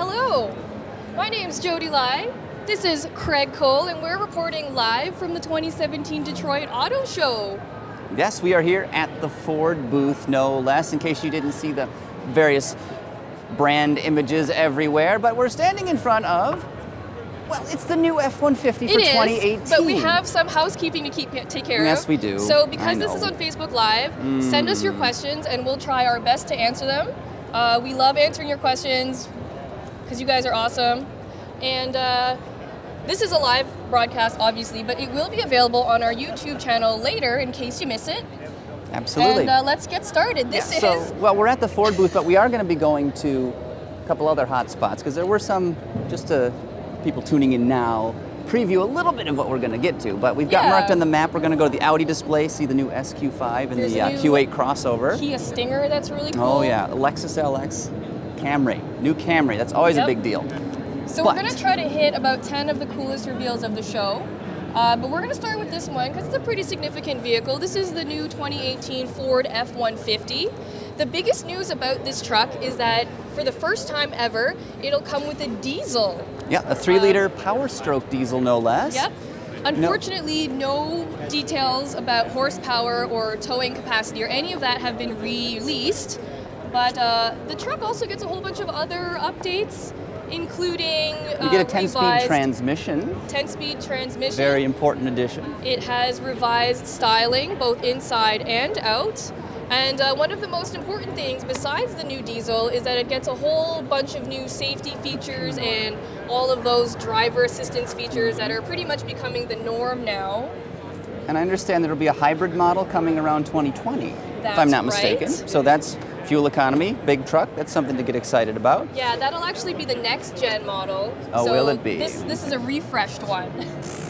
Hello, my name's Jodi Lai. This is Craig Cole, and we're reporting live from the 2017 Detroit Auto Show. Yes, we are here at the Ford booth, no less, in case you didn't see the various brand images everywhere, but we're standing in front of, well, it's the new F-150 for 2018. But we have some housekeeping to take care of. Yes, we do. So because this is on Facebook Live, send us your questions and we'll try our best to answer them. We love answering your questions because you guys are awesome. And this is a live broadcast, obviously, but it will be available on our YouTube channel later in case you miss it. Absolutely. And let's get started. Well, we're at the Ford booth, but we are going to be going to a couple other hot spots because there were some, just to people tuning in now, preview a little bit of what we're going to get to. But we've got marked on the map, we're going to go to the Audi display, see the new SQ5 and the Q8 crossover. Kia Stinger, that's really cool. Oh yeah, the Lexus LS, Camry, new Camry, that's always a big deal. So we're going to try to hit about 10 of the coolest reveals of the show. But we're going to start with this one because it's a pretty significant vehicle. This is the new 2018 Ford F-150. The biggest news about this truck is that for the first time ever, it'll come with a diesel. Yeah, a 3-liter Power Stroke diesel, no less. Yep. Unfortunately, no details about horsepower or towing capacity or any of that have been released. But the truck also gets a whole bunch of other updates, including you get a 10-speed transmission. 10-speed transmission. Very important addition. It has revised styling, both inside and out. And one of the most important things, besides the new diesel, is that it gets a whole bunch of new safety features and all of those driver assistance features that are pretty much becoming the norm now. And I understand there'll be a hybrid model coming around 2020, if I'm not mistaken. So that's fuel economy, big truck, that's something to get excited about. Yeah, that'll actually be the next gen model. Oh, so will it be? This is a refreshed one.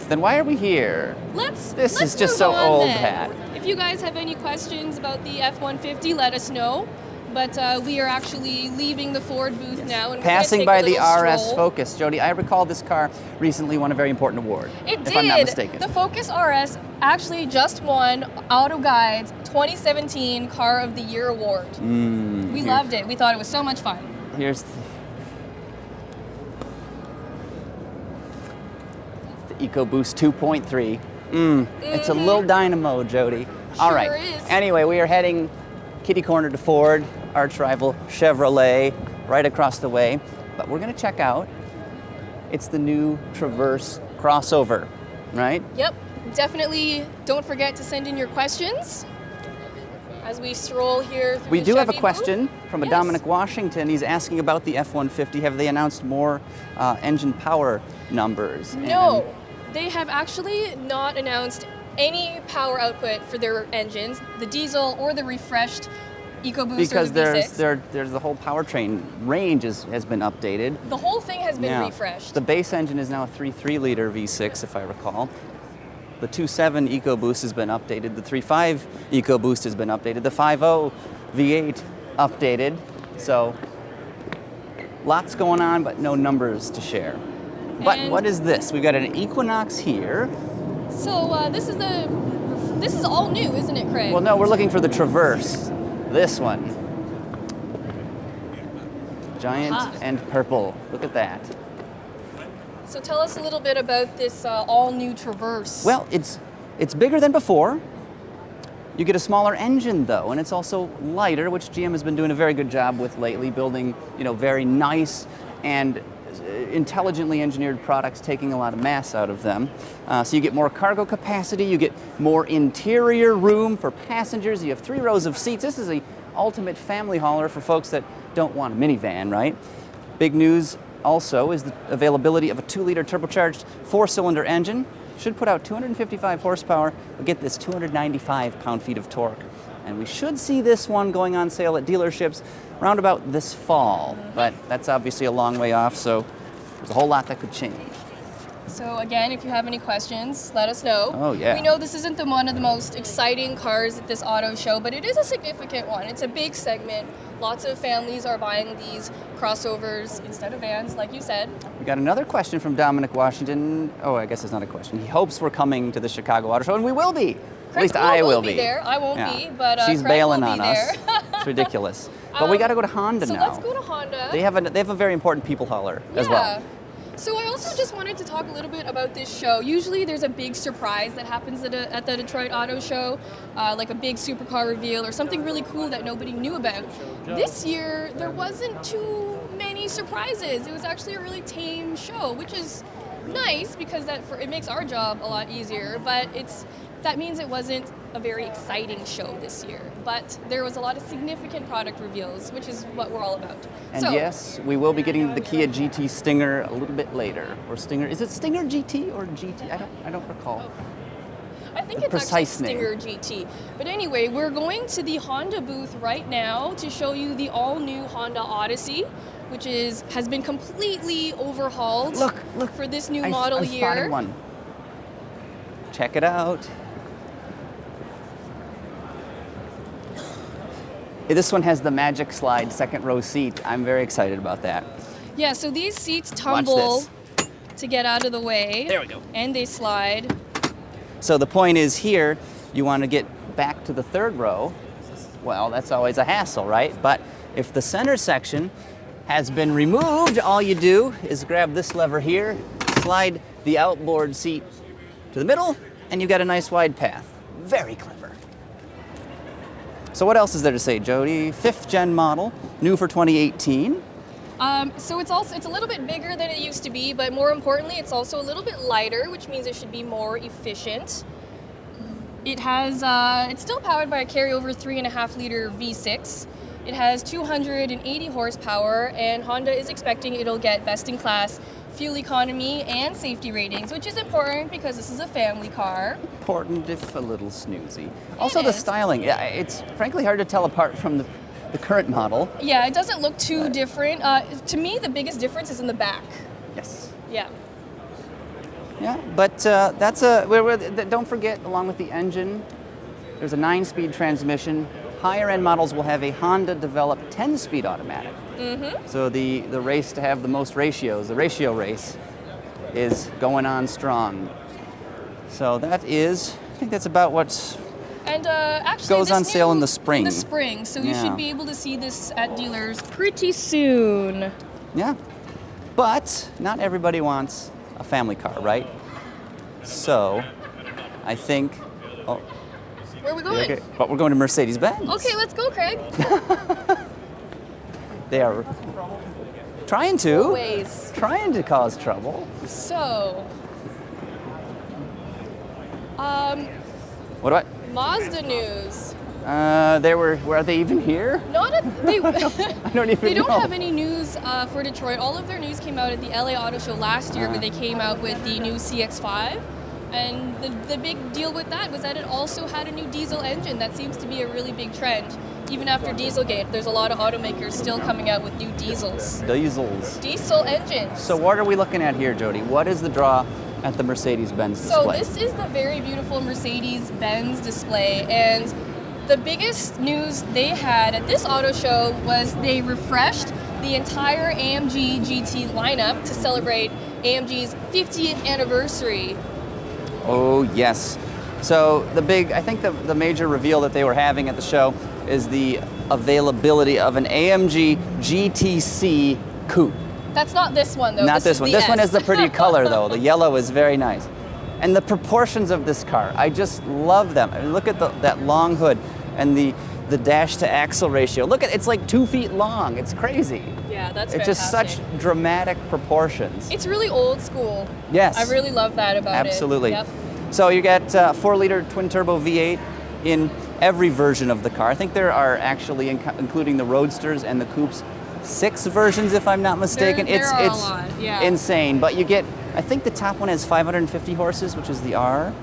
Then why are we here? Let's is just so old hat. If you guys have any questions about the F-150, let us know. But we are actually leaving the Ford booth now. And passing by the RS stroll. Focus. Jodi, I recall this car recently won a very important award. It did. If I'm not mistaken. The Focus RS actually just won AutoGuide's 2017 Car of the Year award. We loved it. We thought it was so much fun. Here's the EcoBoost 2.3. It's a little dynamo, Jodi. All right. Is. Anyway, we are heading kitty corner to Ford, arch rival Chevrolet, right across the way. But we're going to check out, it's the new Traverse crossover, right? Yep. Definitely don't forget to send in your questions as we stroll here through We the do have a Chevy question booth. from a Dominic Washington. He's asking about the F-150. Have they announced more engine power numbers? No, they have actually not announced any power output for their engines, the diesel or the refreshed EcoBoost because or the V6. there's the whole powertrain range has been updated. The whole thing has been refreshed. The base engine is now a 3.3-liter V6, if I recall. The 2.7 EcoBoost has been updated. The 3.5 EcoBoost has been updated. The 5.0 V8 updated. So lots going on, but no numbers to share. But what is this? We've got an Equinox here. So this is all new, isn't it, Craig? Well, no, we're looking for the Traverse. This one. Giant and purple. Look at that. So tell us a little bit about this all-new Traverse. Well, it's bigger than before. You get a smaller engine, though, and it's also lighter, which GM has been doing a very good job with lately, building, very nice and intelligently engineered products, taking a lot of mass out of them. So you get more cargo capacity, you get more interior room for passengers, you have 3 rows of seats. This is the ultimate family hauler for folks that don't want a minivan, right? Big news also is the availability of a 2-liter turbocharged 4-cylinder engine. Should put out 255 horsepower, but get this 295 pound-feet of torque. And we should see this one going on sale at dealerships around about this fall. But that's obviously a long way off, so there's a whole lot that could change. So again, if you have any questions, let us know. Oh, yeah. We know this isn't one of the most exciting cars at this auto show, but it is a significant one. It's a big segment. Lots of families are buying these crossovers instead of vans, like you said. We got another question from Dominic Washington. Oh, I guess it's not a question. He hopes we're coming to the Chicago Auto Show, and we will be. At least I will be there. I won't be, but she's Craig bailing will on be us. there. It's ridiculous. But we got to go to Honda so now. let's go to Honda. They have a very important people hauler as well. So I also just wanted to talk a little bit about this show. Usually there's a big surprise that happens at the Detroit Auto Show, like a big supercar reveal or something really cool that nobody knew about. This year, there wasn't too many surprises. It was actually a really tame show, which is nice because it makes our job a lot easier, but that means it wasn't a very exciting show this year. But there was a lot of significant product reveals, which is what we're all about. And yes, we will be getting the Kia GT Stinger a little bit later. Or Stinger, is it Stinger GT or GT? I don't recall. I think it's actually Stinger GT. But anyway, we're going to the Honda booth right now to show you the all-new Honda Odyssey, which has been completely overhauled for this new model year. I spotted one. Check it out. This one has the magic slide second row seat. I'm very excited about that. Yeah, so these seats tumble to get out of the way. There we go. And they slide. So the point is here, you want to get back to the third row. Well, that's always a hassle, right? But if the center section has been removed, all you do is grab this lever here, slide the outboard seat to the middle, and you've got a nice wide path. Very clever. So what else is there to say, Jodi? 5th gen model, new for 2018. So it's a little bit bigger than it used to be, but more importantly, it's also a little bit lighter, which means it should be more efficient. It's still powered by a carryover 3.5 liter V6. It has 280 horsepower, and Honda is expecting it'll get best-in-class fuel economy and safety ratings, which is important because this is a family car. Important if a little snoozy. Also the styling, it's frankly hard to tell apart from the current model. Yeah, it doesn't look too different. To me, the biggest difference is in the back. Yes. Yeah. Yeah, but don't forget, along with the engine, there's a 9-speed transmission. Higher-end models will have a Honda-developed 10-speed automatic. Mm-hmm. So the race to have the most ratios, the ratio race, is going on strong. So I think that's about what actually goes on sale in the spring. In the spring, so you should be able to see this at dealers pretty soon. Yeah, but not everybody wants a family car, right? So I think... Where are we going? Okay, but we're going to Mercedes-Benz. Okay, let's go, Craig. They are trying to. Always. Trying to cause trouble. So, what about? Mazda news. Were they even here? They I don't even They don't know. have any news for Detroit. All of their news came out at the LA Auto Show last year, where they came out with the new CX-5. And the big deal with that was that it also had a new diesel engine. That seems to be a really big trend. Even after Dieselgate, there's a lot of automakers still coming out with new diesels. Diesel engines. So what are we looking at here, Jodi? What is the draw at the Mercedes-Benz display? So this is the very beautiful Mercedes-Benz display. And the biggest news they had at this auto show was they refreshed the entire AMG GT lineup to celebrate AMG's 50th anniversary. Oh, yes. So I think the major reveal that they were having at the show is the availability of an AMG GTC coupe. That's not this one, though. Not this one. This one is the pretty color, though. The yellow is very nice. And the proportions of this car, I just love them. I mean, look at that long hood and the dash to axle ratio. Look it's like 2 feet long. It's crazy. Yeah, that's It's just such dramatic proportions. It's really old school. Yes. I really love that about it. Absolutely. Yep. So you got 4-liter twin-turbo V8 in every version of the car. I think there are actually, including the Roadsters and the Coupes, 6 versions, if I'm not mistaken. There are it's a lot, yeah. insane. But you get, I think the top one has 550 horses, which is the R.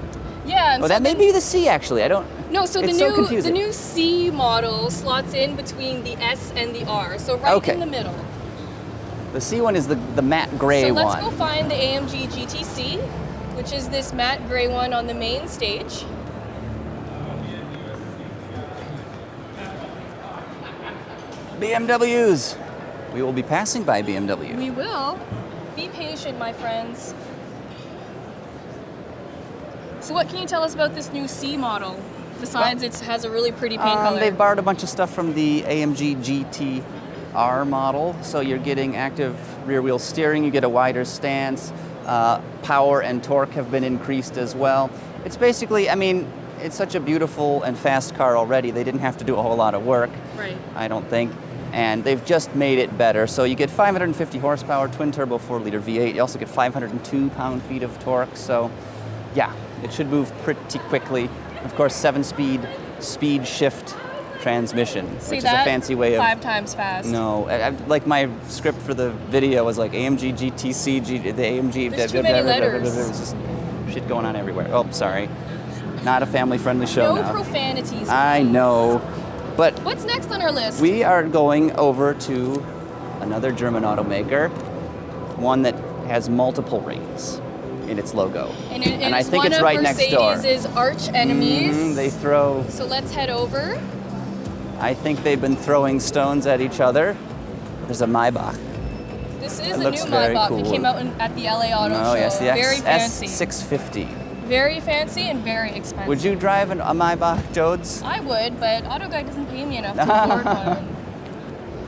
Yeah. And Oh, that may be the C, actually. I don't... No, so the new C model slots in between the S and the R, so right in the middle. The C one is the matte gray one. So let's go find the AMG GTC, which is this matte gray one on the main stage. BMWs. We will be passing by BMW. We will. Be patient, my friends. So what can you tell us about this new C model? Besides, it has a really pretty paint color. They've borrowed a bunch of stuff from the AMG GT-R model, so you're getting active rear-wheel steering, you get a wider stance, power and torque have been increased as well. It's basically, I mean, it's such a beautiful and fast car already, they didn't have to do a whole lot of work, right. I don't think. And they've just made it better. So you get 550 horsepower, twin-turbo 4-liter V8. You also get 502 pound-feet of torque. So, yeah, it should move pretty quickly. Of course, 7-speed speed shift transmission, which is a fancy way of 5 times fast. No, like my script for the video was like AMG GTC, the AMG. There's too many letters. There's just shit going on everywhere. Oh, sorry, not a family-friendly show no now. No profanities. I know. But what's next on our list? We are going over to another German automaker, one that has multiple rings in its logo. And I think it's right next door. Mercedes' arch enemies. They throw. So let's head over. I think they've been throwing stones at each other. There's a Maybach. This is a new Maybach. Cool. It came out at the LA Auto Show. Yes, the very fancy. S650. Very fancy and very expensive. Would you drive a Maybach, Jodes? I would, but AutoGuide doesn't pay me enough to afford one.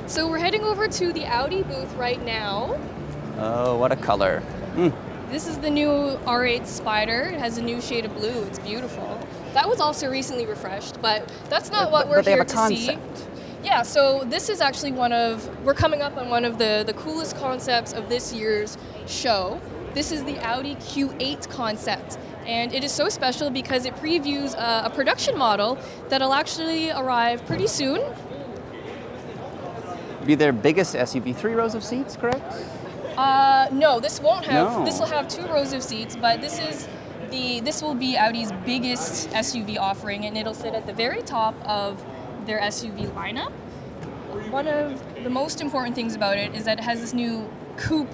So we're heading over to the Audi booth right now. Oh, what a color. This is the new R8 Spider. It has a new shade of blue. It's beautiful. That was also recently refreshed, but that's not what we're here to see. Yeah, so this is actually we're coming up on one of the coolest concepts of this year's show. This is the Audi Q8 concept. And it is so special because it previews a production model that'll actually arrive pretty soon. Be their biggest SUV, 3 rows of seats, correct? No, this won't have. No. This will have 2 rows of seats, but this will be Audi's biggest SUV offering, and it'll sit at the very top of their SUV lineup. One of the most important things about it is that it has this new coupe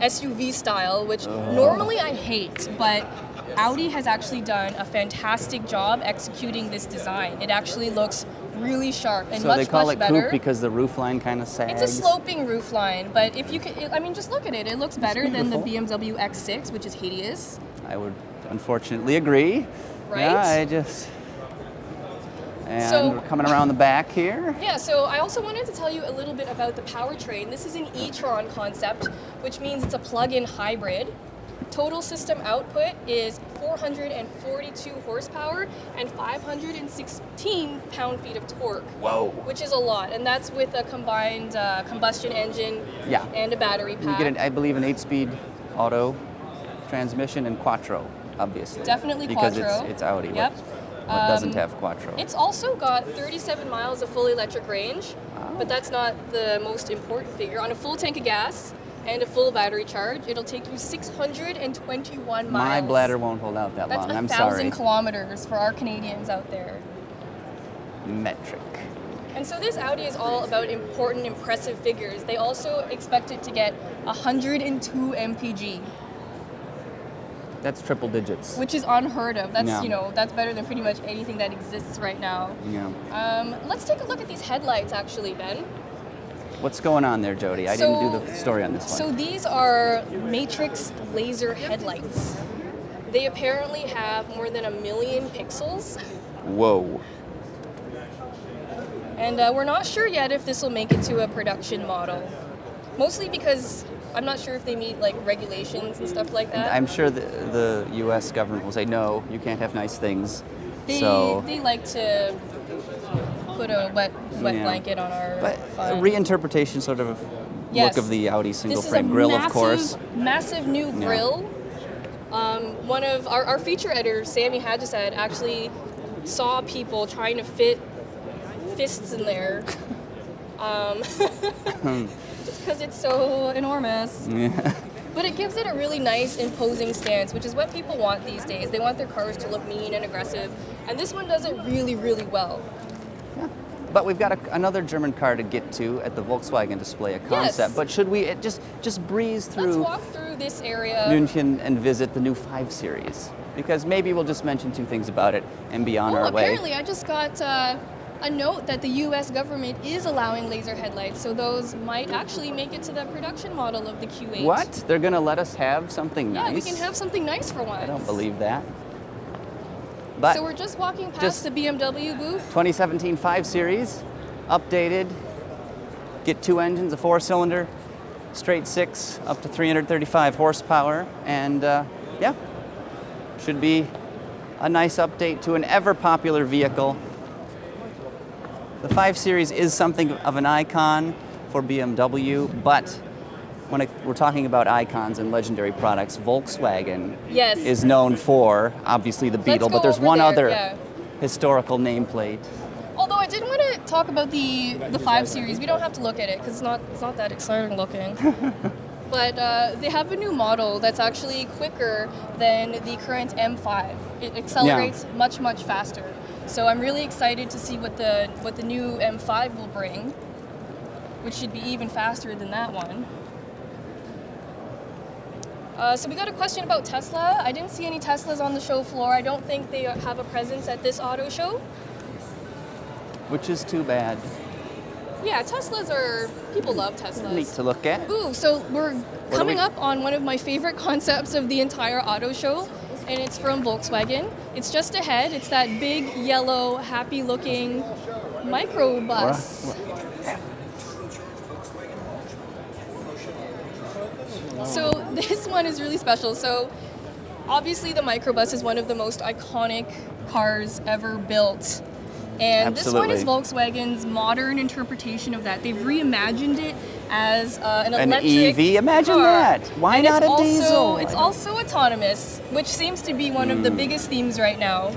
SUV style, which normally I hate, but Audi has actually done a fantastic job executing this design. It actually looks really sharp and much better. So they call it coupe because the roofline kind of sags? It's a sloping roofline, but if you can, I mean, just look at it. It looks better than the BMW X6, which is hideous. I would unfortunately agree. Right? Yeah, And we're coming around the back here. Yeah, so I also wanted to tell you a little bit about the powertrain. This is an e-tron concept, which means it's a plug-in hybrid. Total system output is 442 horsepower and 516 pound-feet of torque. Whoa. Which is a lot, and that's with a combined combustion engine and a battery pack. You get, I believe, an 8-speed auto transmission and quattro, obviously. Definitely because quattro. Because it's Audi. Yep. What doesn't have quattro? It's also got 37 miles of fully electric range, but that's not the most important figure. On a full tank of gas and a full battery charge, it'll take you 621 miles. My bladder won't hold out that long. I'm sorry. That's 1,000 kilometers for our Canadians out there. Metric. And so this Audi is all about important, impressive figures. They also expect it to get 102 mpg. That's triple digits. Which is unheard of. That's that's better than pretty much anything that exists right now. Yeah. Let's take a look at these headlights, actually, Ben. What's going on there, Jody? I didn't do the story on this one. So these are matrix laser headlights. They apparently have more than 1 million pixels. Whoa. And we're not sure yet if this will make it to a production model. Mostly because I'm not sure if they meet like regulations and stuff like that. I'm sure the U.S. government will say, no, you can't have nice things. They like to put a wet blanket on our a reinterpretation sort of look of the Audi single-frame grille, of course. Massive new grille. One of our feature editor, Sammy Hadjisad, actually saw people trying to fit fists in there. Just because it's so enormous. Yeah. But it gives it a really nice, imposing stance, which is what people want these days. They want their cars to look mean and aggressive, and this one does it really, really well. Yeah. But we've got another German car to get to at the Volkswagen display, a concept. Yes. But should we just breeze through? Let's walk through this area. München and visit the new 5 Series, because maybe we'll just mention 2 things about it and be on our way. Apparently, I just got a note that the U.S. government is allowing laser headlights, so those might actually make it to the production model of the Q8. What? They're going to let us have something nice? Yeah, we can have something nice for once. I don't believe that. But So we're just walking past just- the BMW booth. 2017 5 Series, updated. Get 2 engines, a 4-cylinder, straight 6, up to 335 horsepower, and yeah, should be a nice update to an ever-popular vehicle. The 5 Series is something of an icon for BMW, but when we're talking about icons and legendary products, Volkswagen Yes. is known for, obviously, the Beetle, go but there's over one there, other yeah. historical nameplate. Although I did want to talk about the 5 Series. We don't have to look at it because it's not that exciting looking. But they have a new model that's actually quicker than the current M5. It accelerates much faster. So I'm really excited to see what the new M5 will bring, which should be even faster than that one. So we got a question about Tesla. I didn't see any Teslas on the show floor. I don't think they have a presence at this auto show. Which is too bad. Yeah, people love Teslas. Neat to look at. Ooh, so we're do coming we- up on one of my favorite concepts of the entire auto show, and it's from Volkswagen. It's just ahead. It's that big, yellow, happy-looking microbus. So this one is really special. So obviously the microbus is one of the most iconic cars ever built. And this one is Volkswagen's modern interpretation of that. They've reimagined it as an electric EV? Imagine car. that. Why And not it's a diesel? It's also autonomous, which seems to be one of the biggest themes right now.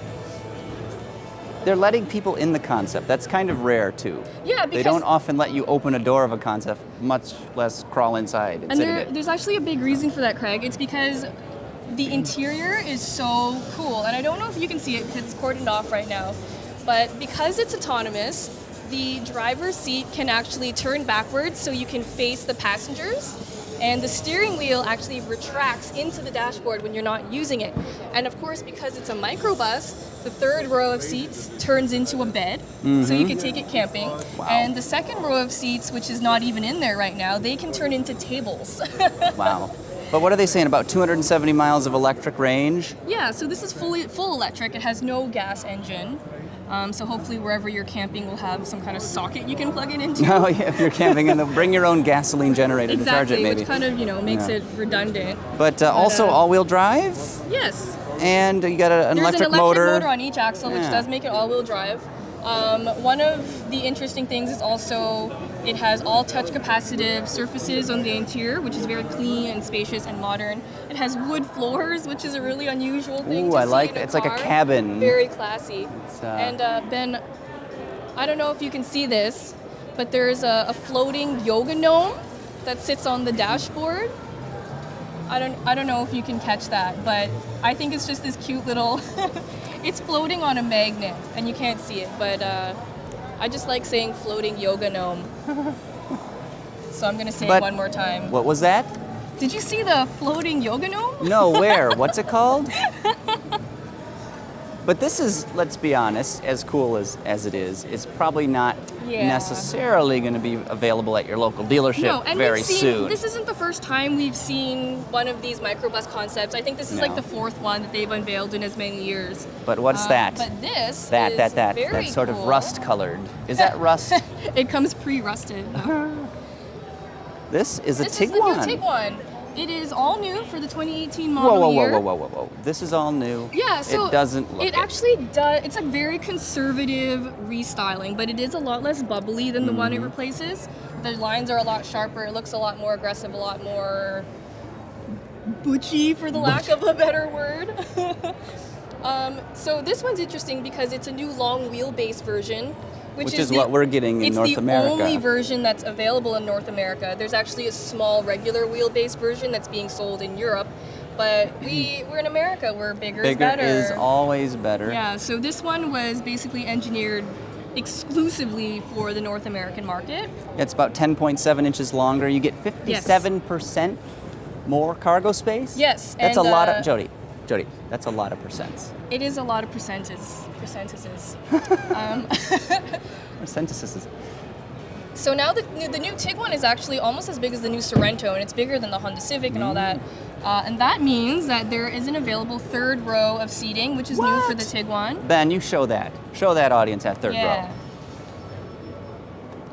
They're letting people in the concept. That's kind of rare, too. Yeah, They because don't often let you open a door of a concept, much less crawl inside and sit in it. there's actually a big reason for that, Craig. It's because the interior is so cool. And I don't know if you can see it because it's cordoned off right now. But because it's autonomous, the driver's seat can actually turn backwards so you can face the passengers. And the steering wheel actually retracts into the dashboard when you're not using it. And of course, because it's a microbus, the third row of seats turns into a bed, so you can take it camping. Wow. And the second row of seats, which is not even in there right now, they can turn into tables. Wow. But what are they saying, about 270 miles of electric range? Yeah, so this is full electric. It has no gas engine. So hopefully wherever you're camping will have some kind of socket you can plug it into. Oh, yeah, if you're camping, and bring your own gasoline generator to charge it, maybe. Which kind of, makes it redundant. But also all-wheel drive, Yes. and you got an There's electric an electric motor motor. on each axle, which Yeah. does make it all-wheel drive. One of the interesting things is also it has all touch capacitive surfaces on the interior, which is very clean and spacious and modern. It has wood floors, which is a really unusual thing Ooh, to I see like in that. a It's like a car. cabin. Very classy. It's, And Ben, I don't know if you can see this, but there's a floating yoga gnome that sits on the dashboard. I don't know if you can catch that, but I think it's just this cute little. It's floating on a magnet, and you can't see it, but I just like saying floating yoga gnome. So I'm gonna say it one more time. What was that? Did you see the floating yoga gnome? No, where? What's it called? But this is, let's be honest, as cool as it is, it's probably not Yeah. necessarily going to be available at your local dealership No, and very we've seen, soon. this isn't the first time we've seen one of these microbus concepts. I think this is like No. the fourth one that they've unveiled in as many years. But what's that? But this That is very that's sort cool. of rust colored. Is that rust? It comes pre-rusted. This is a This Tiguan. is the new Tiguan. It is all new for the 2018 model year. Whoa. This is all new. Yeah, so it doesn't look it actually does. It's a very conservative restyling, but it is a lot less bubbly than the one it replaces. The lines are a lot sharper. It looks a lot more aggressive, a lot more butchy, for the lack of a better word. So this one's interesting because it's a new long wheelbase version, which is what we're getting in North America. It's the only version that's available in North America. There's actually a small regular wheelbase version that's being sold in Europe, but we're in America. We're bigger is better. Bigger is always better. Yeah, so this one was basically engineered exclusively for the North American market. It's about 10.7 inches longer. You get 57% more cargo space. Yes, That's and, a lot of Jodi, that's a lot of percents. It is a lot of percentages. Percentages. So now the new Tiguan is actually almost as big as the new Sorento, and it's bigger than the Honda Civic and all that. And that means that there is an available third row of seating, which is new for the Tiguan. Ben, you show that. Show that audience that third Yeah. row.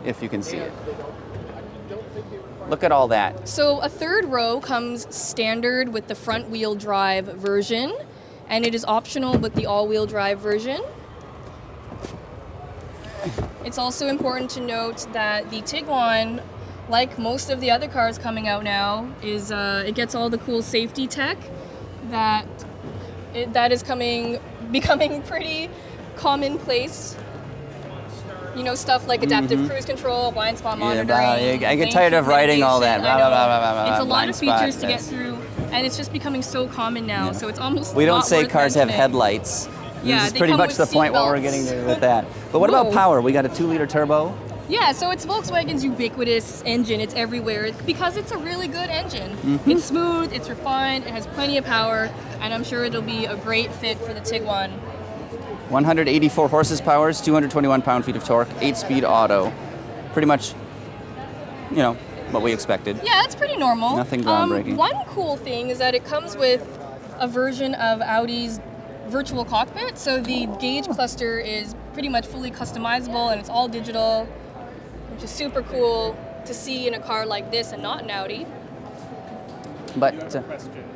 If you can see it. Look at all that. So a third row comes standard with the front wheel drive version, and it is optional with the all-wheel drive version. It's also important to note that the Tiguan, like most of the other cars coming out now, is it gets all the cool safety tech that is becoming pretty commonplace. You know, stuff like adaptive cruise control, blind spot monitoring. I get tired of writing all that. It's a lot of features to get through, and it's just becoming so common now. Yeah. So it's almost We don't not say worth cars have mentioning. headlights. Yeah, this is they pretty come much with the point what we're seat getting belts. to with that. But what about Whoa. power? We got a 2-liter turbo. Yeah, so it's Volkswagen's ubiquitous engine. It's everywhere because it's a really good engine. It's smooth, it's refined, it has plenty of power, and I'm sure it'll be a great fit for the Tiguan. 184 horsepower, 221 pound-feet of torque, 8-speed auto. Pretty much, you know, what we expected. Yeah, that's pretty normal. Nothing groundbreaking. One cool thing is that it comes with a version of Audi's virtual cockpit. So the gauge cluster is pretty much fully customizable and it's all digital, which is super cool to see in a car like this and not an Audi. But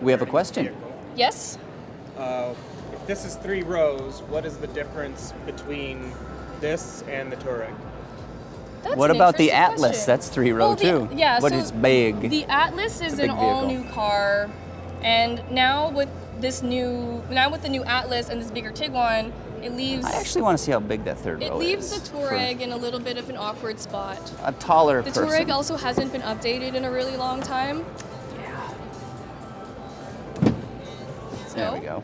we have a question. Yes? If this is 3 rows, what is the difference between this and the Touareg? That's What an about the interesting Atlas? question. That's 3-row Well, too. Yeah, But so it's big. The Atlas is a big an vehicle. all-new car, and now with the new Atlas and this bigger Tiguan, it leaves I actually want to see how big that third row is. it leaves the for Touareg in a little bit of an awkward spot. a taller The person. Touareg also hasn't been updated in a really long time. So, There we go.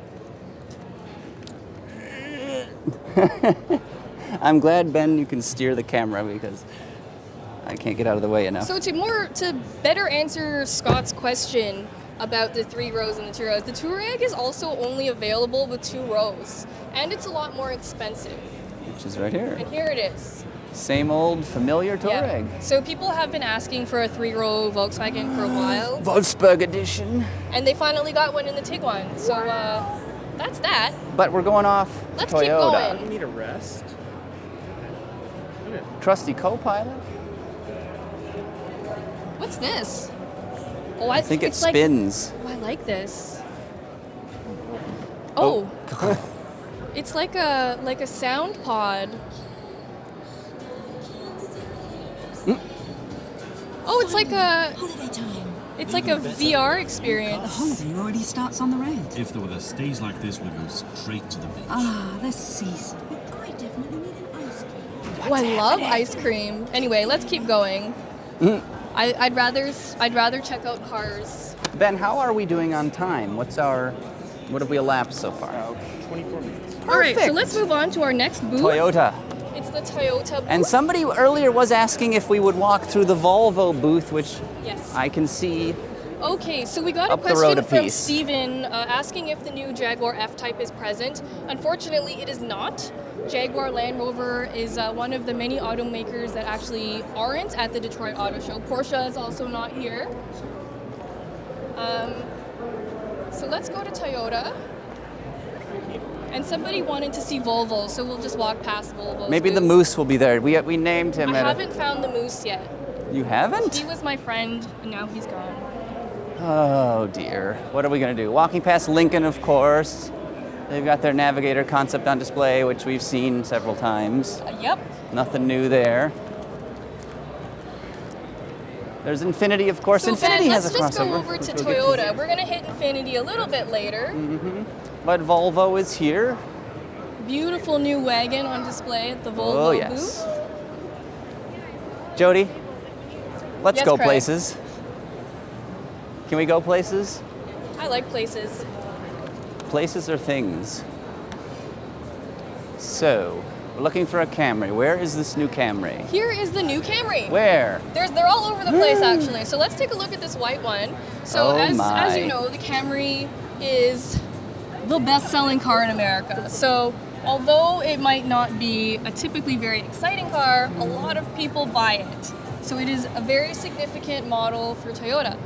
I'm glad, Ben, you can steer the camera because I can't get out of the way enough. So to better answer Scott's question about the 3 rows and the 2 rows, the Touareg is also only available with 2 rows, and it's a lot more expensive. Which is right here. And here it is. Same old familiar Touareg. Yeah. So people have been asking for a 3-row Volkswagen for a while, Wolfsburg edition. and they finally got one in the Tiguan. So that's that. But we're going off Let's keep Toyota. going. You need a rest? Trusty co-pilot. What's this? Oh, I think it it's like- spins. Oh, I like this. Oh, it's like a sound pod. Oh, it's like a Holiday time. VR experience. Holiday already starts on the road. If the weather stays like this, we'll go straight to the beach. Ah, the seas. But I definitely need an ice cream. Oh, I love ice cream. Anyway, let's keep going. I'd rather check out cars. Ben, how are we doing on time? What have we elapsed so far? 24 minutes. All right, so Perfect. let's move on to our next booth. Toyota. It's the Toyota booth. And somebody earlier was asking if we would walk through the Volvo booth, which Yes. I can see. Okay, so we got a Up the road question a from piece. Steven asking if the new Jaguar F-Type is present. Unfortunately, it is not. Jaguar Land Rover is one of the many automakers that actually aren't at the Detroit Auto Show. Porsche is also not here. So let's go to Toyota. And somebody wanted to see Volvo, so we'll just walk past Volvo. Maybe the Moose will be there. We named him I at haven't found the Moose yet. You haven't? He was my friend, and now he's gone. Oh dear. What are we going to do? Walking past Lincoln, of course. They've got their Navigator concept on display, which we've seen several times. Yep. Nothing new there. There's Infiniti, of course. So Infiniti Ben, has let's a just crossover. go over to which we'll get Toyota. We're gonna hit Infiniti a little bit later. But Volvo is here. Beautiful new wagon on display at the Volvo Oh, yes. booth. Jodi, let's Yes, go Craig. places. Can we go places? I like places. Places or things? So, we're looking for a Camry. Where is this new Camry? Here is the new Camry. Where? They're all over the place actually. So let's take a look at this white one. So Oh as my. you know, the Camry is the best-selling car in America. So although it might not be a typically very exciting car, a lot of people buy it. So it is a very significant model for Toyota.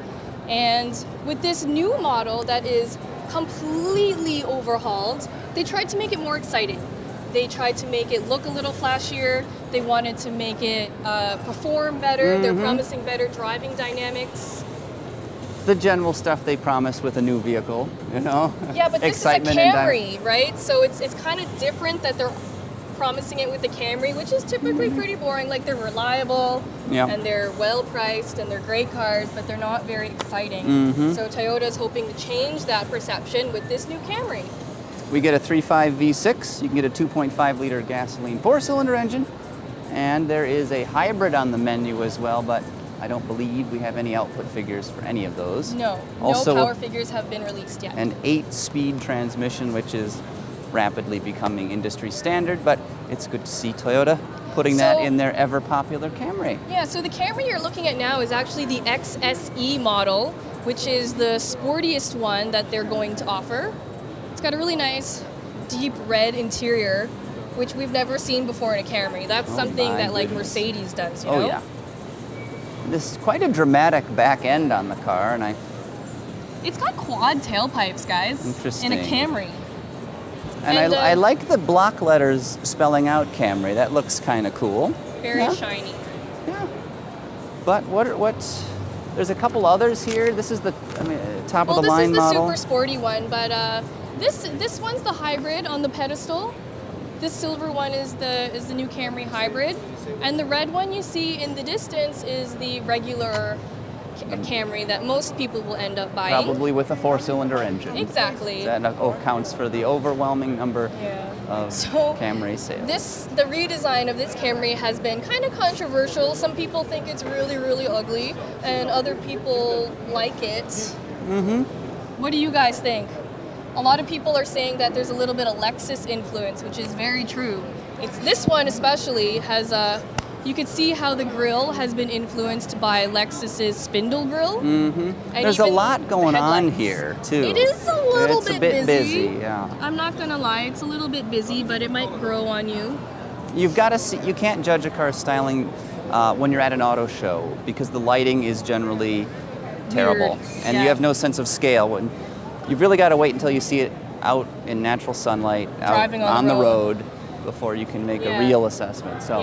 And with this new model that is completely overhauled, they tried to make it more exciting. They tried to make it look a little flashier. They wanted to make it perform better. They're promising better driving dynamics. The general stuff they promise with a new vehicle, you know? Yeah, but this Excitement is a and Camry, right? So it's kind of different that they're promising it with the Camry, which is typically pretty boring. Like, they're reliable, Yeah. and they're well priced, and they're great cars, but they're not very exciting. So Toyota's hoping to change that perception with this new Camry. We get a 3.5 V6, you can get a 2.5 liter gasoline 4-cylinder engine, and there is a hybrid on the menu as well, but I don't believe we have any output figures for any of those. No, Also, no power figures have been released yet. An 8-speed transmission, which is rapidly becoming industry standard, but it's good to see Toyota putting that in their ever popular Camry. Yeah, so the Camry you're looking at now is actually the XSE model, which is the sportiest one that they're going to offer. It's got a really nice deep red interior, which we've never seen before in a Camry. That's something my that like goodness. Mercedes does, you know? Oh yeah. This is quite a dramatic back end on the car, and It's got quad tailpipes, guys. Interesting. In a Camry. I like the block letters spelling out Camry. That looks kind of cool. Very shiny. Yeah. But there's a couple others here. This is the top of the line Well, this is the model. super sporty one, but this one's the hybrid on the pedestal. This silver one is the new Camry hybrid, and the red one you see in the distance is the regular Camry that most people will end up buying. Probably with a 4-cylinder engine. Exactly. That accounts for the overwhelming number of So, Camry sales. The redesign of this Camry has been kind of controversial. Some people think it's really, really ugly, and other people like it. What do you guys think? A lot of people are saying that there's a little bit of Lexus influence, which is very true. It's this one especially has you could see how the grille has been influenced by Lexus's spindle grille. There's a lot going on here too. It is a little It's bit a bit busy. yeah. I'm not gonna lie, it's a little bit busy, but it might grow on you. You've got to see. You can't judge a car's styling when you're at an auto show because the lighting is generally terrible, and you have no sense of scale. When you've really got to wait until you see it out in natural sunlight, out Driving on the the road, before you can make a real assessment. So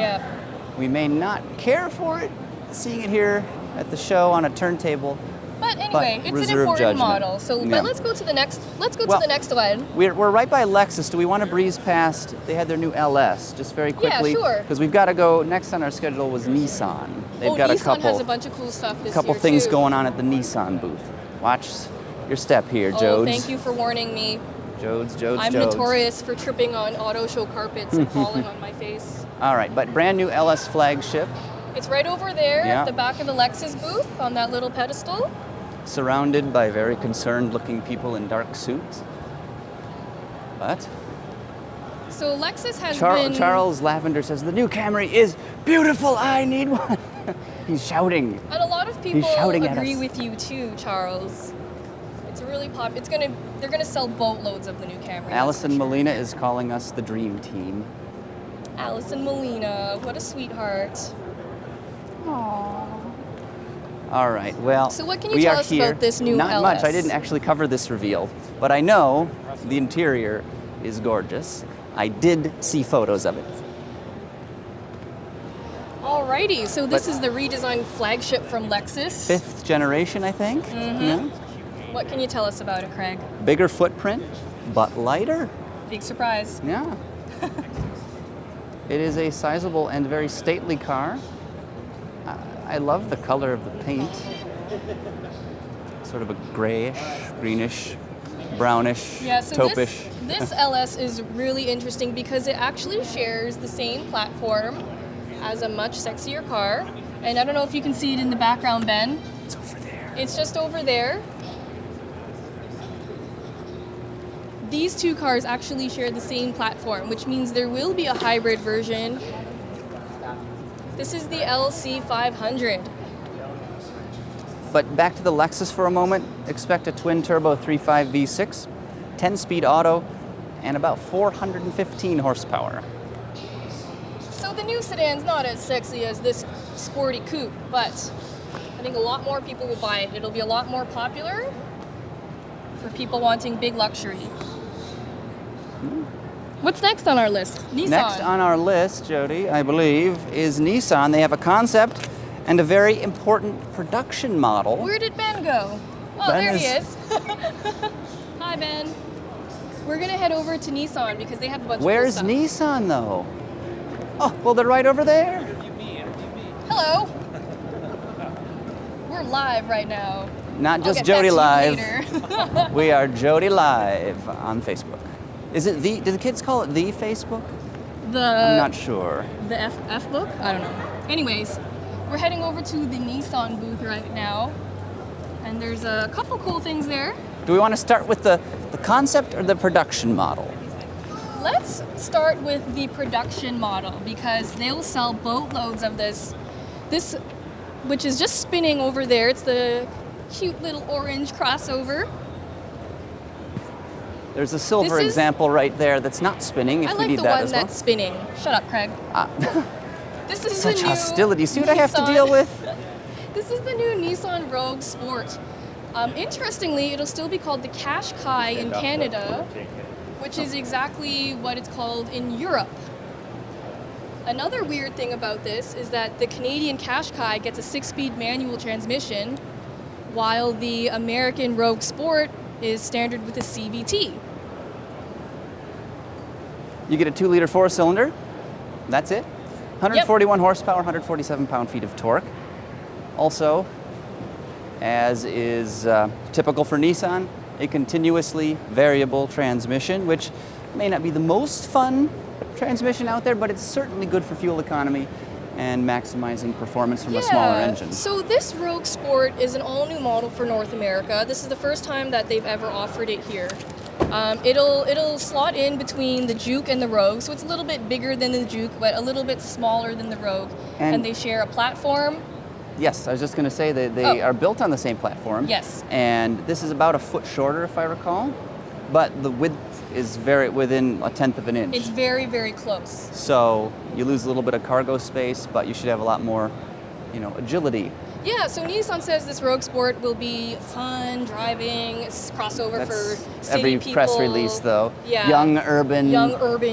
we may not care for it, seeing it here at the show on a turntable. But anyway, it's an reserve important judgment. model. So, Yeah. but let's go to the next. Let's go to the next one. We're right by Lexus. Do we want to breeze past? They had their new LS just very quickly. Yeah, sure. Because we've got to go. Next on our schedule was Nissan. They've got Nissan a couple has a bunch of cool stuff this couple year things too. going on at the Nissan booth. Watch your step here, Jodes. Oh, thank you for warning me. Jodes. I'm notorious for tripping on auto show carpets and falling on my face. All right, but brand new LS flagship, It's right over there Yeah. at the back of the Lexus booth on that little pedestal. surrounded by very concerned-looking people in dark suits. But So Lexus has been... Charles Lavender says the new Camry is beautiful. I need one. He's shouting. And a lot of people shouting at agree us. with you too, Charles. It's a really pop. They're gonna sell boatloads of the new Camry. that's Allison for sure. Molina is calling us the dream team. Allison Molina, what a sweetheart. All right, well, So what can you we tell are us here. about this new Not much. LS? I didn't actually cover this reveal, but I know the interior is gorgeous. I did see photos of it. Alrighty, so this But- is the redesigned flagship from Lexus. 5th generation, I think. Yeah. What can you tell us about it, Craig? Bigger footprint, but lighter. Big surprise. Yeah. It is a sizable and very stately car. I love the color of the paint. Sort of a grayish, greenish, brownish, Yeah, so taupish. this LS is really interesting because it actually shares the same platform as a much sexier car. And I don't know if you can see it in the background, Ben. It's over there. It's just over there. These two cars actually share the same platform, which means there will be a hybrid version. This is the LC500. But back to the Lexus for a moment. Expect a twin-turbo 3.5 V6, 10-speed auto, and about 415 horsepower. So the new sedan's not as sexy as this sporty coupe, but I think a lot more people will buy it. It'll be a lot more popular for people wanting big luxury. What's next on our list? Nissan. Next on our list, Jodi, I believe, is Nissan. They have a concept and a very important production model. Where did Ben go? Oh, Ben there he is. Hi, Ben. We're gonna head over to Nissan because they have a bunch of Where's cool stuff. Nissan, though? Oh, well, they're right over there. Hello. We're live right now. Not I'll just get Jodi back Live. to you later. We are Jodi Live on Facebook. Is it the? Do the kids call it the Facebook? I'm not sure. The F book? I don't know. Anyways, we're heading over to the Nissan booth right now, and there's a couple cool things there. Do we want to start with the concept or the production model? Let's start with the production model because they'll sell boatloads of this. This, which is just spinning over there. It's the cute little orange crossover. There's a silver This is- example right there that's not spinning. If I we like need the that one as well. that's spinning. Shut up, Craig. This is Such the new hostility. See what I have to Nissan- deal with? This is the new Nissan Rogue Sport. Interestingly, it'll still be called the Qashqai in Canada, which is exactly what it's called in Europe. Another weird thing about this is that the Canadian Qashqai gets a 6-speed manual transmission, while the American Rogue Sport is standard with a CVT. You get a 2-liter 4-cylinder. That's it. 141 horsepower, 147 pound-feet of torque. Also, as is typical for Nissan, a continuously variable transmission, which may not be the most fun transmission out there, but it's certainly good for fuel economy and maximizing performance from a smaller engine. So this Rogue Sport is an all-new model for North America. This is the first time that they've ever offered it here. It'll slot in between the Juke and the Rogue, so it's a little bit bigger than the Juke, but a little bit smaller than the Rogue. And they share a platform. Yes, I was just going to say that they are built on the same platform. Yes. And this is about a foot shorter, if I recall, but the width is within 1/10 of an inch. It's very, very close. So you lose a little bit of cargo space, but you should have a lot more, agility. Yeah, so Nissan says this Rogue Sport will be fun driving, it's crossover That's for city every people. press release, though. Yeah. Young urban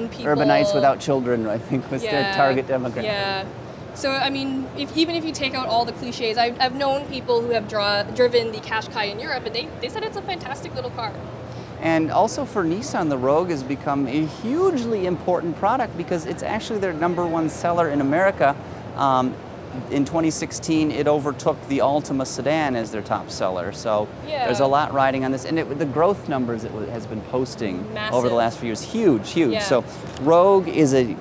people. urbanites without children, I think, was their target demographic. Yeah. So, I mean, even if you take out all the cliches, I've known people who have driven the Qashqai in Europe, and they said it's a fantastic little car. And also for Nissan, the Rogue has become a hugely important product because it's actually their #1 seller in America. In 2016, it overtook the Altima sedan as their top seller. So there's a lot riding on this. And the growth numbers it has been posting over the last few years, huge. Yeah. So Rogue is a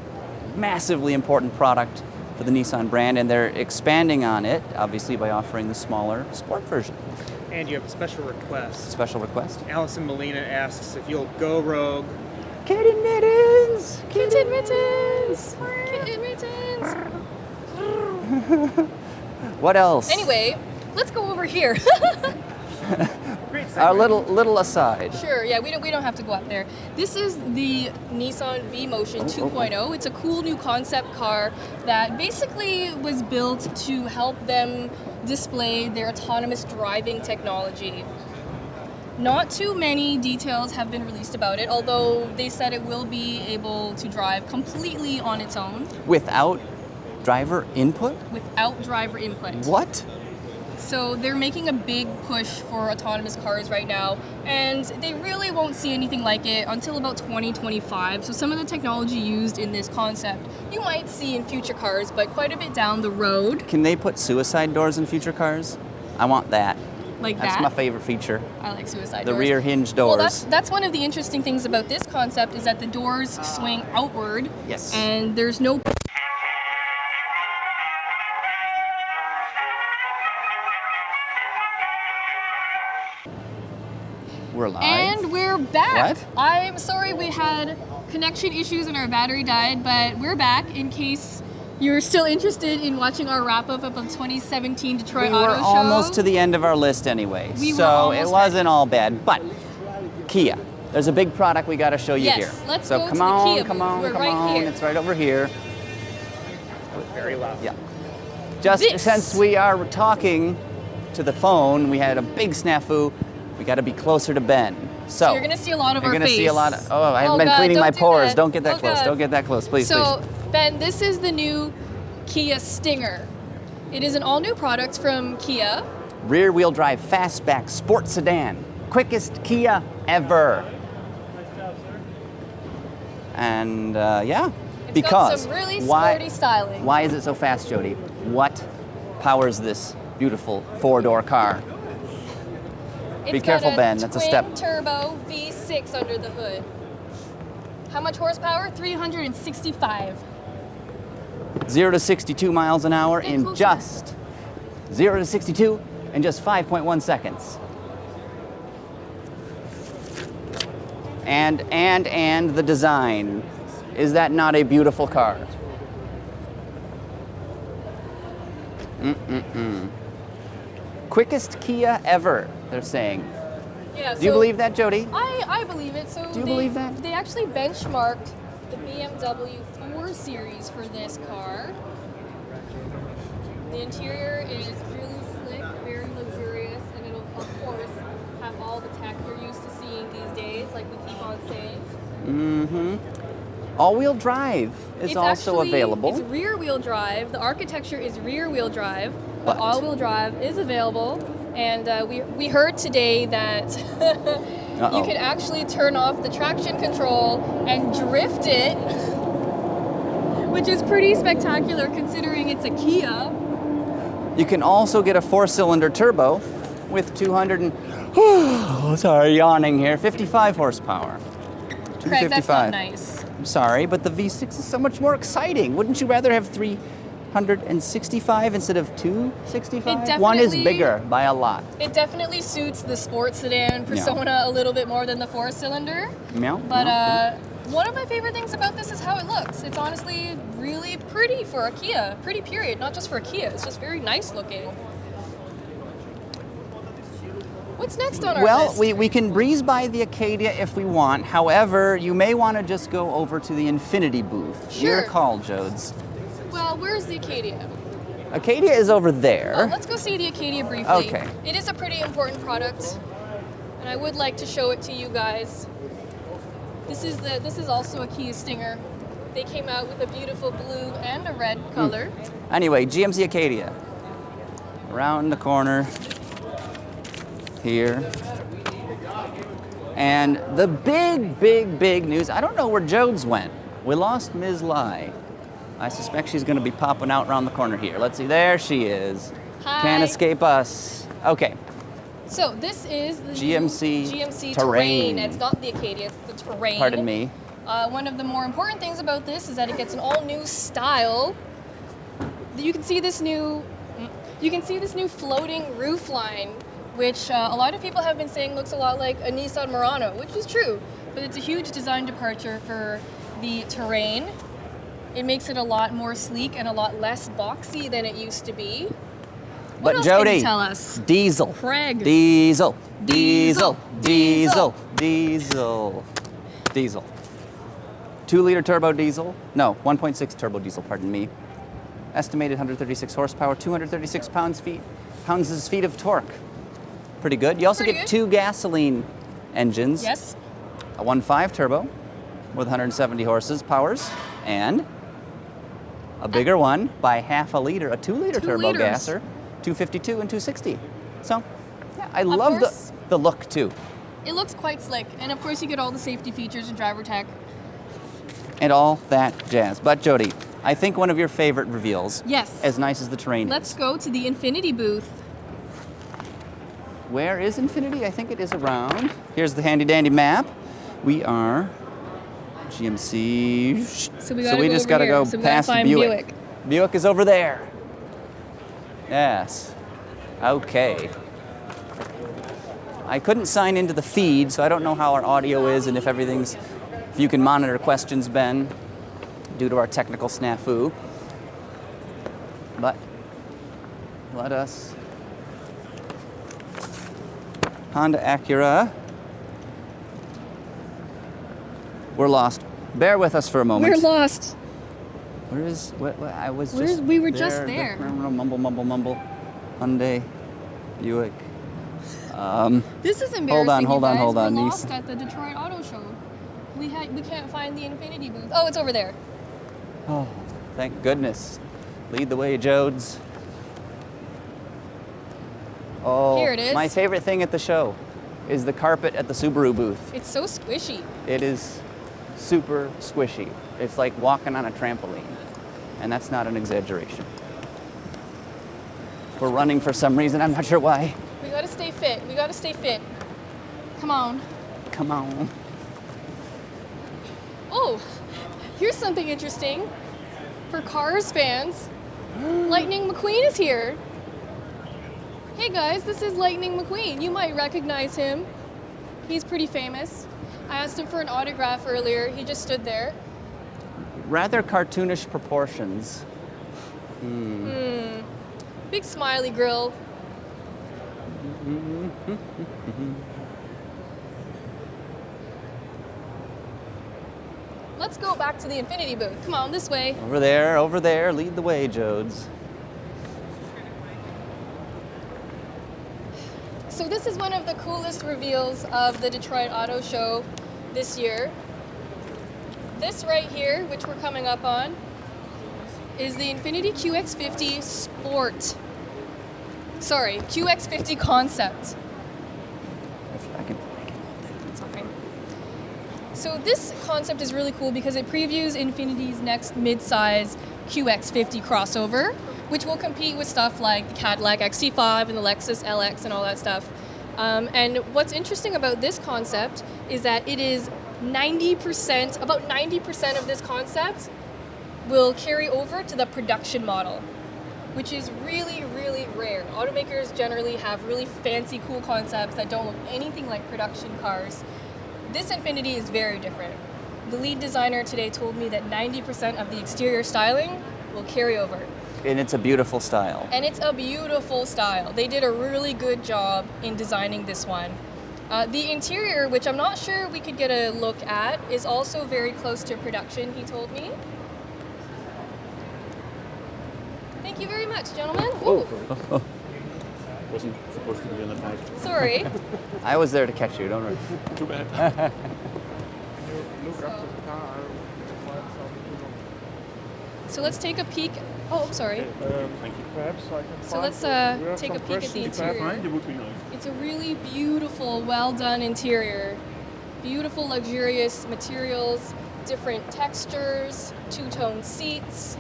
massively important product for the Nissan brand, and they're expanding on it, obviously, by offering the smaller sport version. And you have a special request. Special request? Allison Molina asks if you'll go Rogue. Kitten mittens! Kitten mittens! Kitten mittens! What else? Anyway, let's go over here. Great Our segue. little aside. Sure, yeah, we don't have to go up there. This is the Nissan V-Motion 2.0. It's a cool new concept car that basically was built to help them display their autonomous driving technology. Not too many details have been released about it, although they said it will be able to drive completely on its own. Without driver input? Without driver input. What? So they're making a big push for autonomous cars right now, and they really won't see anything like it until about 2025. So some of the technology used in this concept you might see in future cars, but quite a bit down the road. Can they put suicide doors in future cars? I want that. Like That's that. my favorite feature. I like suicide The doors. rear hinge doors. Well, that's one of the interesting things about this concept is that the doors swing outward. Yes. And there's no. We're live. And we're back. What? I'm sorry we had connection issues and our battery died, but we're back in case you're still interested in watching our wrap-up of 2017 Detroit we Auto were Show. almost to the end of our list anyway, We were so almost it wasn't all bad. But Kia, there's a big product we got to show you Yes, here. let's so go come to the on, Kia come booth. on, We're come right on. here. It's right over here. Very loud. Yeah. Just This. since we are talking to the phone, we had a big snafu. We got to be closer to Ben. So you're going to see a lot of our You're face. going to see a lot of, oh, I haven't been God, cleaning my don't do pores. that. Don't get that Oh, close. God. Don't get that close, please, So, Ben, this is the new Kia Stinger. It is an all-new product from Kia. Rear-wheel drive fastback sport sedan. Quickest Kia ever. And yeah, It's got some really sporty styling. Why is it so fast, Jodi? What powers this beautiful four-door car? Be careful, Ben. That's a step. Twin turbo V6 under the hood. How much horsepower? 365. 0 to 62 miles an hour Get in closer. just 0 to 62 in just 5.1 seconds. And the design. Is that not a beautiful car? Quickest Kia ever, they're saying. Yeah, Do you believe that, Jodi? I believe it. So Do you believe that? They actually benchmarked the BMW 4 Series for this car. The interior is really slick, very luxurious, and it'll, of course, have all the tech you're used to seeing these days, like we keep on saying. All-wheel drive is also available. It's rear-wheel drive. The architecture is rear-wheel drive, but But- all-wheel drive is available. And we heard today that you can actually turn off the traction control and drift it, which is pretty spectacular considering it's a Kia. You can also get a 4-cylinder turbo with 200 and sorry, yawning here, 55 horsepower. Craig, that's 255. not nice. I'm sorry, but the V6 is so much more exciting. Wouldn't you rather have 365 instead of 265? One is definitely- bigger by a lot. It definitely suits the sports sedan persona a little bit more than the 4-cylinder. Meow. But meow. one of my favorite things about this is how it looks. It's honestly really pretty for a Kia. Pretty period, not just for a Kia. It's just very nice looking. What's next on our Well, list? we can breeze by the Acadia if we want. However, you may want to just go over to the Infiniti booth. Your Sure. call, Jodes. Well, where's the Acadia? Acadia is over Oh, there. let's go see the Acadia briefly. Okay. It is a pretty important product, and I would like to show it to you guys. This is also a Kia Stinger. They came out with a beautiful blue and a red color. Anyway, GMC Acadia. Around the corner. Here. And the big news, I don't know where Jodes went. We lost Ms. Lai. I suspect she's going to be popping out around the corner here. Let's see, there she is. Hi. Can't escape us. Okay, So this is the GMC new GMC Terrain. Terrain. It's not the Acadia, it's the Terrain. pardon me. One of the more important things about this is that it gets an all-new style. You can see this new floating roof line, which a lot of people have been saying looks a lot like a Nissan Murano, which is true, but it's a huge design departure for the Terrain. It makes it a lot more sleek and a lot less boxy than it used to be. What But else Jodi, can you tell us? Diesel. Craig. Diesel. Diesel. Diesel. Diesel. Diesel. 2-liter turbo diesel. No, 1.6 turbo diesel, pardon me. Estimated 136 horsepower, 236 pounds-feet of torque. Pretty good. You also Pretty get good. 2 gasoline engines. Yes. A 1.5 turbo with 170 horses powers, and a bigger one by half a liter, a 2-liter 2 turbo liters. gasser, 252 and 260. So, yeah, I love course. the look too, It looks quite slick, and of course you get all the safety features and driver tech. and all that jazz. But Jodi, I think one of your favorite reveals, Yes. as nice as the Terrain Let's is. go to the Infiniti booth. Where is Infiniti? I think it is around. Here's the handy dandy map. We are GMC. So we gotta go just over got to here. go So we gotta past find Buick. Buick. Buick is over there. Yes. Okay. I couldn't sign into the feed, so I don't know how our audio is and if you can monitor questions, Ben, due to our technical snafu. But let us. Honda Acura. We're lost. Bear with us for a moment. We're lost. Where is? What I was Where's- just. we were just there. Mumble. Hyundai. Buick. This is embarrassing. Hold on. We're lost at the Detroit Auto Show. We can't find the Infiniti booth. Oh, it's over there. Oh, thank goodness. Lead the way, Jodes. Oh, Here it is. My favorite thing at the show is the carpet at the Subaru booth. It's so squishy. It is super squishy. It's like walking on a trampoline. And that's not an exaggeration. We're running for some reason, I'm not sure why. We gotta stay fit. Come on. Come on. Oh, here's something interesting. For Cars fans, Lightning McQueen is here. Hey guys, this is Lightning McQueen. You might recognize him. He's pretty famous. I asked him for an autograph earlier. He just stood there. Rather cartoonish proportions. Big smiley grill. Let's go back to the Infiniti booth. Come on, this way. Over there, lead the way, Jodes. So this is one of the coolest reveals of the Detroit Auto Show this year. This right here, which we're coming up on, is the Infiniti QX50 Sport. Sorry, QX50 Concept. I can It's okay. So this concept is really cool because it previews Infiniti's next mid-size QX50 crossover, which will compete with stuff like the Cadillac XT5 and the Lexus LS and all that stuff. And what's interesting about this concept is that it is about 90% of this concept will carry over to the production model, which is really, really rare. Automakers generally have really fancy, cool concepts that don't look anything like production cars. This Infiniti is very different. The lead designer today told me that 90% of the exterior styling will carry over. And it's a beautiful style. And it's a beautiful style. They did a really good job in designing this one. The interior, which I'm not sure we could get a look at, is also very close to production, he told me. Thank you very much, gentlemen. Ooh, Wasn't supposed to be in the bag. sorry. I was there to catch you, don't worry. Too bad. So let's take a peek. Oh, sorry. Thank you. Perhaps I can So let's take a peek at the interior. It would be nice. It's a really beautiful, well done interior. Beautiful, luxurious materials, different textures, two-tone seats.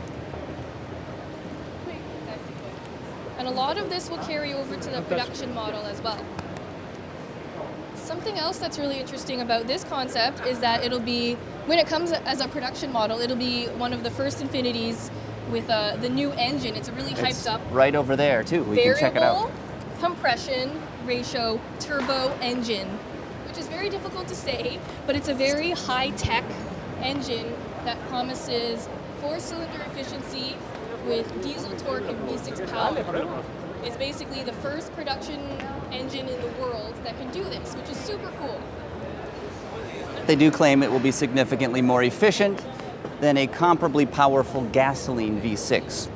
And a lot of this will carry over to the production model as well. Something else that's really interesting about this concept is that it'll be, when it comes as a production model, it'll be one of the first Infinitis with the new engine. It's a really It's hyped up right over there, too. We can check it out. variable compression ratio turbo engine, which is very difficult to say, but it's a very high-tech engine that promises 4-cylinder efficiency with diesel torque and V6 power. It's basically the first production engine in the world that can do this, which is super cool. They do claim it will be significantly more efficient than a comparably powerful gasoline V6.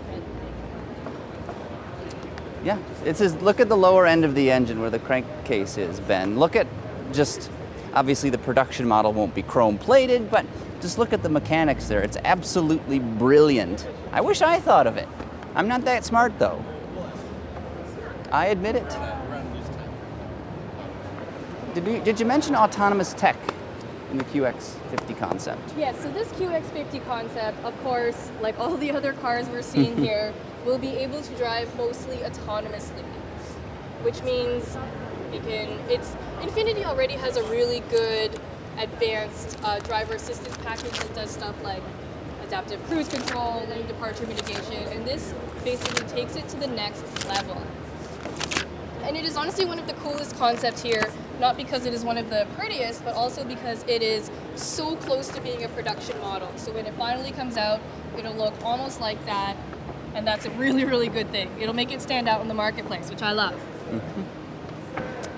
Yeah, it says, look at the lower end of the engine where the crankcase is, Ben. Look at just, obviously the production model won't be chrome plated, but just look at the mechanics there. It's absolutely brilliant. I wish I thought of it. I'm not that smart though. I admit it. Did you mention autonomous tech in the QX50 concept? Yeah, so this QX50 concept, of course, like all the other cars we're seeing here, will be able to drive mostly autonomously, which means Infiniti already has a really good advanced driver assistance package that does stuff like adaptive cruise control, lane departure mitigation, and this basically takes it to the next level. And it is honestly one of the coolest concepts here, not because it is one of the prettiest, but also because it is so close to being a production model. So when it finally comes out, it'll look almost like that, and that's a really, really good thing. It'll make it stand out in the marketplace, which I love. Mm-hmm.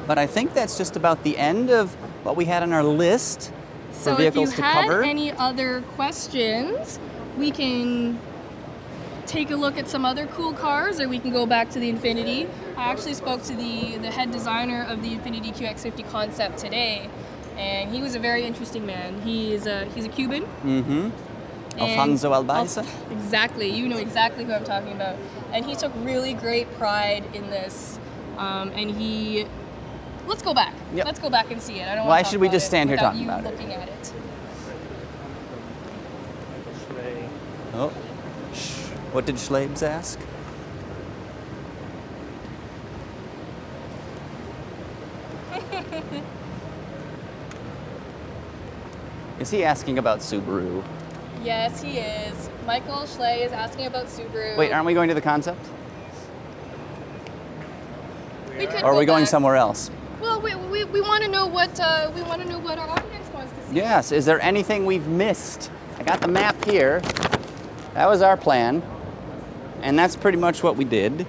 But I think that's just about the end of what we had on our list for vehicles to cover. So if you had any other questions, we can take a look at some other cool cars, or we can go back to the Infiniti. I actually spoke to the head designer of the Infiniti QX50 concept today, and he was a very interesting man. He's a Cuban. Mm-hmm. Alfonso Albaiza. Exactly. You know exactly who I'm talking about. And he took really great pride in this. Let's go back. Yep. Let's go back and see it. I don't Why want to should we just stand here talking about it? looking at it. Oh. What did Schlabes ask? Is he asking about Subaru? Yes, he is. Michael Schley is asking about Subaru. Wait, aren't we going to the concept? We could Or are go we going back. somewhere else? Well, we want to know what our audience wants to see. Yes, is there anything we've missed? I got the map here. That was our plan. And that's pretty much what we did.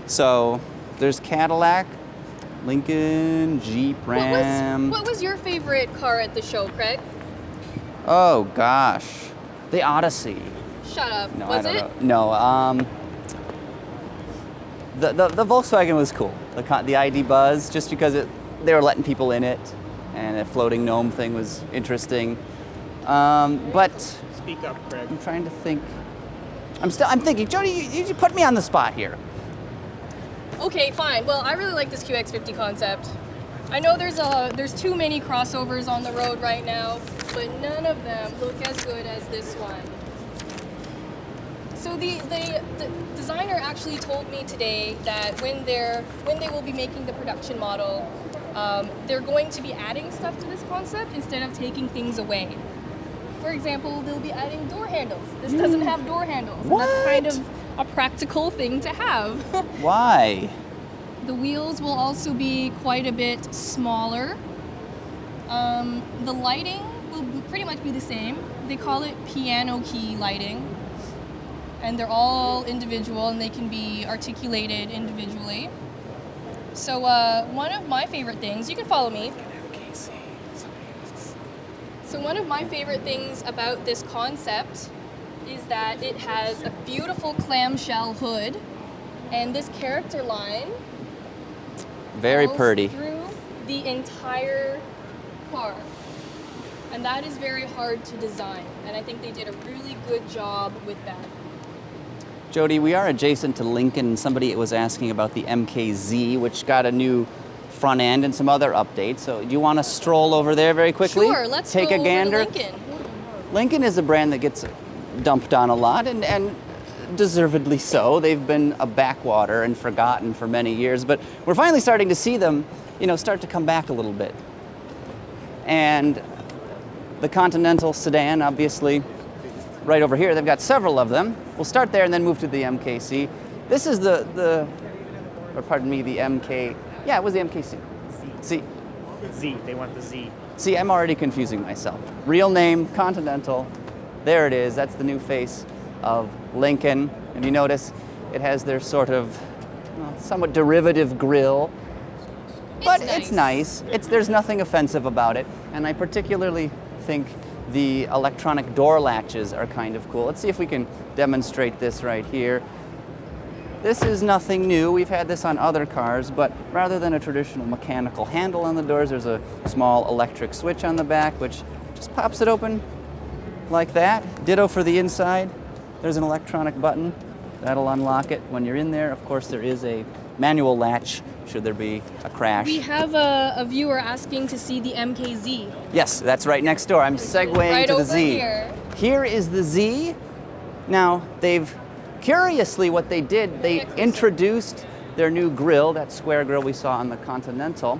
So there's Cadillac, Lincoln, Jeep, Ram. What was your favorite car at the show, Craig? Oh gosh, the Odyssey. Shut up. No, was I it? don't know. No, the Volkswagen was cool. The ID Buzz, just because they were letting people in it, and the floating gnome thing was interesting. But Speak up, Craig. I'm trying to think. I'm thinking, Jodi, you put me on the spot here. Okay, fine. Well, I really like this QX50 concept. I know there's too many crossovers on the road right now, but none of them look as good as this one. So the designer actually told me today that when they will be making the production model, they're going to be adding stuff to this concept instead of taking things away. For example, they'll be adding door handles. This doesn't have door handles. What? And that's kind of a practical thing to have. Why? The wheels will also be quite a bit smaller. The lighting will pretty much be the same. They call it piano key lighting. And they're all individual and they can be articulated individually. So one of my favorite things, you can follow me. So one of my favorite things about this concept is that it has a beautiful clamshell hood and this character line Very goes pretty. through the entire car. And that is very hard to design. And I think they did a really good job with that. Jodi, we are adjacent to Lincoln. Somebody was asking about the MKZ, which got a new front end and some other updates. So do you want to stroll over there very quickly? Sure, let's take go a gander. over to Lincoln. Lincoln is a brand that gets dumped on a lot, and deservedly so. They've been a backwater and forgotten for many years, but we're finally starting to see them, start to come back a little bit. And the Continental sedan, obviously, right over here, they've got several of them. We'll start there and then move to the MKC. This is the MK. Yeah, it was the MKC. See, Z. They want the Z. See, I'm already confusing myself. Real name, Continental. There it is. That's the new face of Lincoln. And you notice it has their sort of somewhat derivative grille. But it's nice. There's nothing offensive about it. And I particularly think the electronic door latches are kind of cool. Let's see if we can demonstrate this right here. This is nothing new. We've had this on other cars, but rather than a traditional mechanical handle on the doors, there's a small electric switch on the back, which just pops it open like that. Ditto for the inside. There's an electronic button. That'll unlock it when you're in there. Of course, there is a manual latch should there be a crash. We have a viewer asking to see the MKZ. Yes, that's right next door. I'm segueing Right to the over Z. here. Here is the Z. Now, curiously what they did, they introduced their new grille, that square grille we saw on the Continental,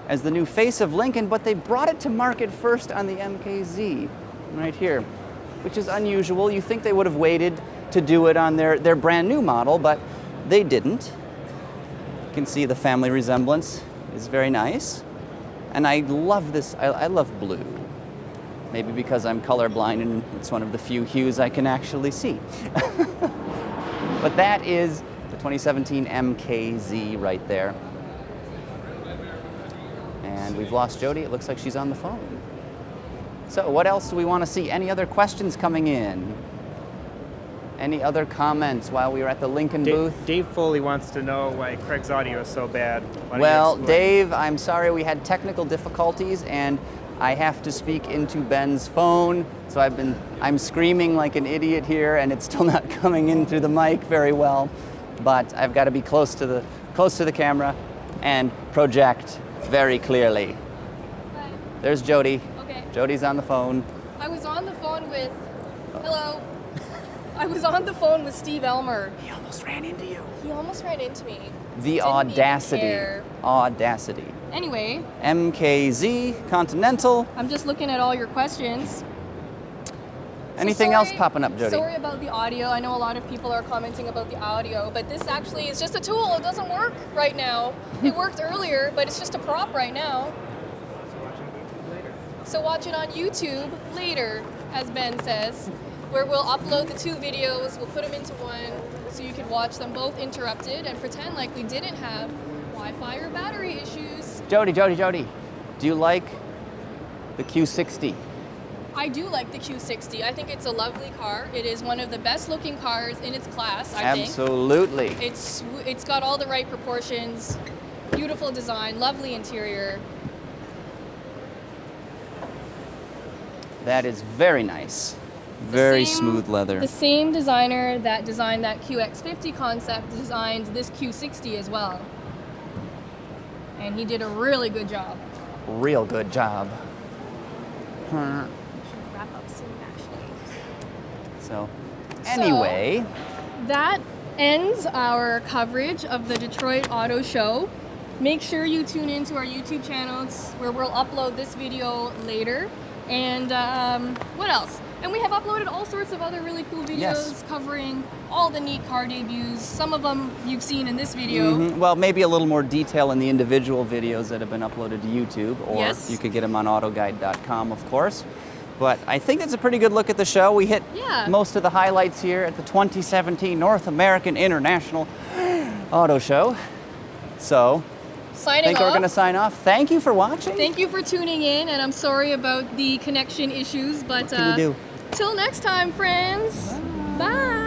as the new face of Lincoln, but they brought it to market first on the MKZ, right here, which is unusual. You think they would have waited to do it on their brand new model, but they didn't. You can see the family resemblance is very nice. And I love this, I love blue. Maybe because I'm colorblind and it's one of the few hues I can actually see. But that is the 2017 MKZ right there. And we've lost Jodi. It looks like she's on the phone. So what else do we want to see? Any other questions coming in? Any other comments while we were at the Lincoln booth? Dave Foley wants to know why Craig's audio is so bad. Why don't you Well, explain? Dave, I'm sorry we had technical difficulties and I have to speak into Ben's phone. So I'm screaming like an idiot here and it's still not coming in through the mic very well. But I've got to be close to the camera and project very clearly. Hi. There's Jodi. Okay. Jodi's on the phone. I was on the phone with. Hello. I was on the phone with Steve Elmer. He almost ran into you. He almost ran into me. The Didn't even audacity. care. Audacity. Anyway, MKZ, Continental. I'm just looking at all your questions. Anything So else sorry- popping up, Jodi? Sorry about the audio. I know a lot of people are commenting about the audio, but this actually is just a tool. It doesn't work right now. It worked earlier, but it's just a prop right now. So watch it on YouTube later, as Ben says, where we'll upload the 2 videos, we'll put them into one, so you can watch them both interrupted and pretend like we didn't have Wi-Fi or battery issues. Jodi, do you like the Q60? I do like the Q60. I think it's a lovely car. It is one of the best looking cars in its class, I think. Absolutely. It's got all the right proportions, beautiful design, lovely interior. That is very nice. Very Same- smooth leather. The same designer that designed that QX50 concept designed this Q60 as well. And he did a really good job. Real good job. Wrap up soon, actually. So, anyway, That ends our coverage of the Detroit Auto Show. Make sure you tune into our YouTube channels where we'll upload this video later. And what else? And we have uploaded all sorts of other really cool videos Yes. covering all the neat car debuts. Some of them you've seen in this video. well, maybe a little more detail in the individual videos that have been uploaded to YouTube, or Yes. you could get them on AutoGuide.com, of course. But I think that's a pretty good look at the show. We hit Yeah. most of the highlights here at the 2017 North American International Auto Show. So, I Signing think we're off. going to sign off. Thank you for watching. Thank you for tuning in, and I'm sorry about the connection issues, but What can we do? till next time, friends. Bye.